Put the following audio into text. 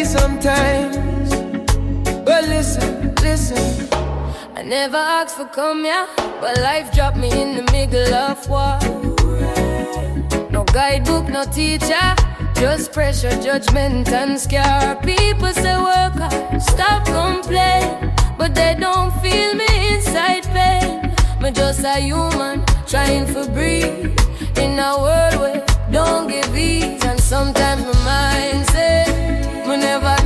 sometimes. But listen, listen. I never asked for come here, but life dropped me in the middle of war. No guidebook, no teacher, just pressure, judgment and scare. People say work hard, stop complaining, but they don't feel me inside pain. Me just a human, trying to breathe in a world where don't give ease. And sometimes my mind say, me never